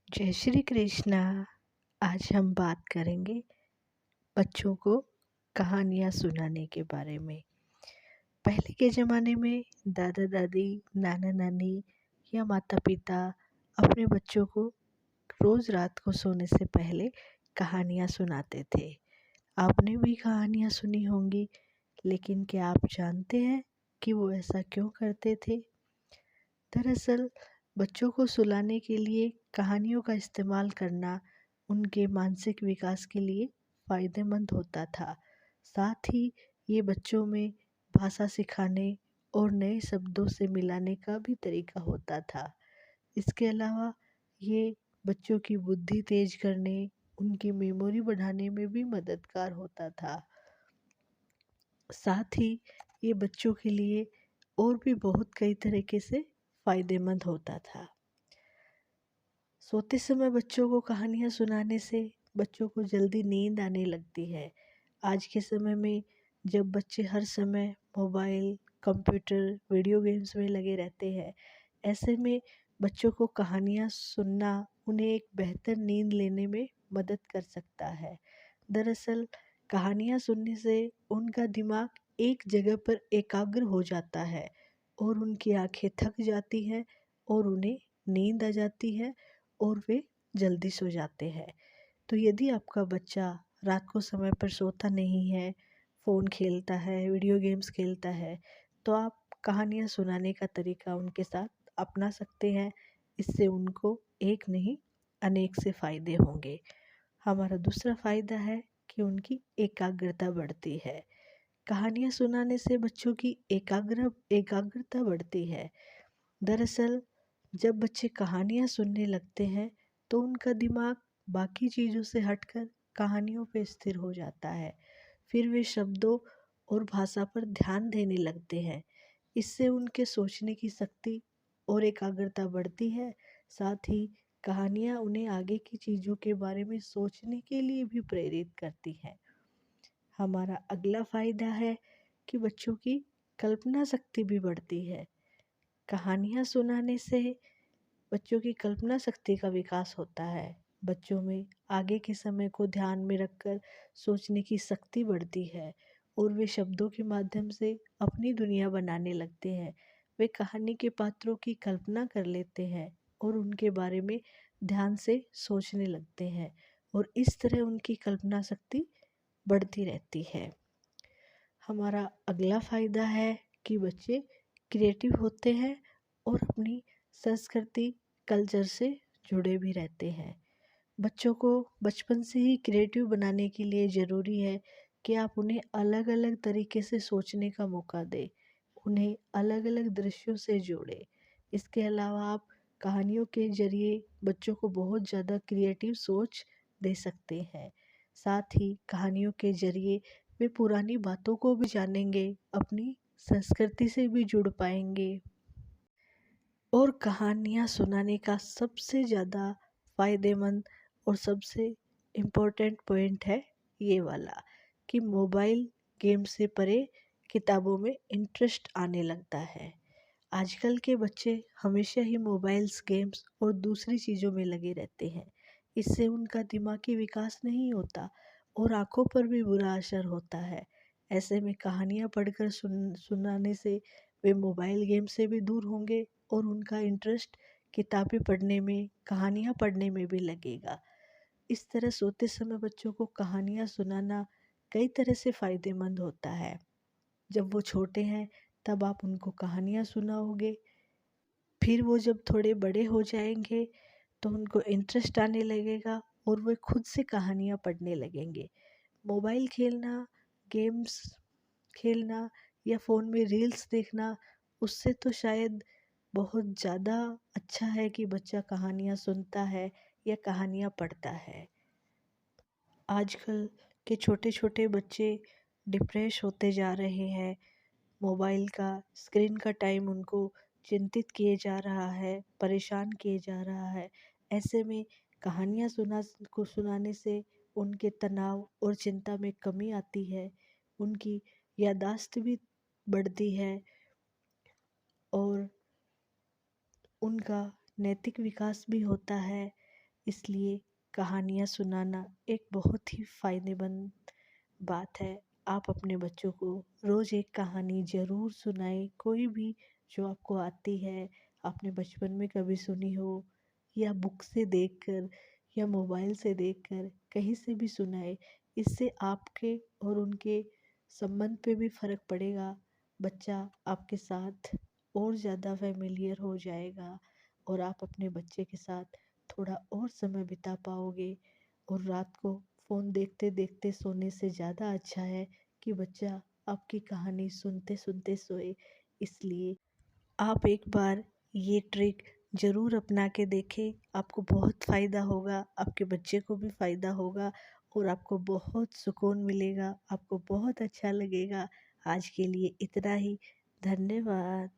जय श्री कृष्णा। आज हम बात करेंगे बच्चों को कहानियाँ सुनाने के बारे में। पहले के ज़माने में दादा दादी, नाना नानी या माता पिता अपने बच्चों को रोज़ रात को सोने से पहले कहानियाँ सुनाते थे। आपने भी कहानियाँ सुनी होंगी, लेकिन क्या आप जानते हैं कि वो ऐसा क्यों करते थे? दरअसल बच्चों को सुलाने के लिए कहानियों का इस्तेमाल करना उनके मानसिक विकास के लिए फ़ायदेमंद होता था। साथ ही ये बच्चों में भाषा सिखाने और नए शब्दों से मिलाने का भी तरीका होता था। इसके अलावा ये बच्चों की बुद्धि तेज करने, उनकी मेमोरी बढ़ाने में भी मददगार होता था। साथ ही ये बच्चों के लिए और भी बहुत कई तरीके से फ़ायदेमंद होता था। सोते समय बच्चों को कहानियाँ सुनाने से बच्चों को जल्दी नींद आने लगती है। आज के समय में जब बच्चे हर समय मोबाइल, कंप्यूटर, वीडियो गेम्स में लगे रहते हैं, ऐसे में बच्चों को कहानियाँ सुनना उन्हें एक बेहतर नींद लेने में मदद कर सकता है। दरअसल कहानियाँ सुनने से उनका दिमाग एक जगह पर एकाग्र हो जाता है और उनकी आंखें थक जाती हैं और उन्हें नींद आ जाती है और वे जल्दी सो जाते हैं। तो यदि आपका बच्चा रात को समय पर सोता नहीं है, फ़ोन खेलता है, वीडियो गेम्स खेलता है, तो आप कहानियाँ सुनाने का तरीका उनके साथ अपना सकते हैं। इससे उनको एक नहीं अनेक से फ़ायदे होंगे। हमारा दूसरा फ़ायदा है कि उनकी एकाग्रता बढ़ती है। कहानियाँ सुनाने से बच्चों की एकाग्रता बढ़ती है। दरअसल जब बच्चे कहानियाँ सुनने लगते हैं तो उनका दिमाग बाकी चीज़ों से हटकर कहानियों पे स्थिर हो जाता है। फिर वे शब्दों और भाषा पर ध्यान देने लगते हैं। इससे उनके सोचने की शक्ति और एकाग्रता बढ़ती है। साथ ही कहानियाँ उन्हें आगे की चीज़ों के बारे में सोचने के लिए भी प्रेरित करती हैं। हमारा अगला फ़ायदा है कि बच्चों की कल्पना शक्ति भी बढ़ती है। कहानियाँ सुनाने से बच्चों की कल्पना शक्ति का विकास होता है। बच्चों में आगे के समय को ध्यान में रखकर सोचने की शक्ति बढ़ती है और वे शब्दों के माध्यम से अपनी दुनिया बनाने लगते हैं। वे कहानी के पात्रों की कल्पना कर लेते हैं और उनके बारे में ध्यान से सोचने लगते हैं और इस तरह उनकी कल्पना शक्ति बढ़ती रहती है। हमारा अगला फ़ायदा है कि बच्चे क्रिएटिव होते हैं और अपनी संस्कृति, कल्चर से जुड़े भी रहते हैं। बच्चों को बचपन से ही क्रिएटिव बनाने के लिए ज़रूरी है कि आप उन्हें अलग अलग तरीके से सोचने का मौका दें, उन्हें अलग अलग दृश्यों से जोड़ें। इसके अलावा आप कहानियों के ज़रिए बच्चों को बहुत ज़्यादा क्रिएटिव सोच दे सकते हैं। साथ ही कहानियों के ज़रिए वे पुरानी बातों को भी जानेंगे, अपनी संस्कृति से भी जुड़ पाएंगे। और कहानियाँ सुनाने का सबसे ज़्यादा फ़ायदेमंद और सबसे इम्पोर्टेंट पॉइंट है ये वाला कि मोबाइल गेम से परे किताबों में इंटरेस्ट आने लगता है। आजकल के बच्चे हमेशा ही मोबाइल्स, गेम्स और दूसरी चीज़ों में लगे रहते हैं। इससे उनका दिमागी विकास नहीं होता और आँखों पर भी बुरा असर होता है। ऐसे में कहानियाँ पढ़कर सुनाने से वे मोबाइल गेम से भी दूर होंगे और उनका इंटरेस्ट किताबें पढ़ने में, कहानियाँ पढ़ने में भी लगेगा। इस तरह सोते समय बच्चों को कहानियाँ सुनाना कई तरह से फ़ायदेमंद होता है। जब वो छोटे हैं तब आप उनको कहानियाँ सुनाओगे, फिर वो जब थोड़े बड़े हो जाएंगे तो उनको इंटरेस्ट आने लगेगा और वे खुद से कहानियाँ पढ़ने लगेंगे। मोबाइल खेलना, गेम्स खेलना या फ़ोन में रील्स देखना, उससे तो शायद बहुत ज़्यादा अच्छा है कि बच्चा कहानियाँ सुनता है या कहानियाँ पढ़ता है। आजकल के छोटे छोटे बच्चे डिप्रेस होते जा रहे हैं। मोबाइल का स्क्रीन का टाइम उनको चिंतित किए जा रहा है, परेशान किए जा रहा है। ऐसे में कहानियाँ सुनाने से उनके तनाव और चिंता में कमी आती है, उनकी याददाश्त भी बढ़ती है और उनका नैतिक विकास भी होता है। इसलिए कहानियाँ सुनाना एक बहुत ही फ़ायदेमंद बात है। आप अपने बच्चों को रोज़ एक कहानी ज़रूर सुनाएं, कोई भी जो आपको आती है, आपने बचपन में कभी सुनी हो या बुक से देखकर या मोबाइल से देखकर कहीं से भी सुनाएं। इससे आपके और उनके संबंध पे भी फ़र्क पड़ेगा। बच्चा आपके साथ और ज़्यादा फ़ैमिलियर हो जाएगा और आप अपने बच्चे के साथ थोड़ा और समय बिता पाओगे। और रात को फ़ोन देखते देखते सोने से ज़्यादा अच्छा है कि बच्चा आपकी कहानी सुनते सुनते सोए। इसलिए आप एक बार ये ट्रिक ज़रूर अपना के देखें, आपको बहुत फ़ायदा होगा, आपके बच्चे को भी फ़ायदा होगा और आपको बहुत सुकून मिलेगा, आपको बहुत अच्छा लगेगा। आज के लिए इतना ही। धन्यवाद।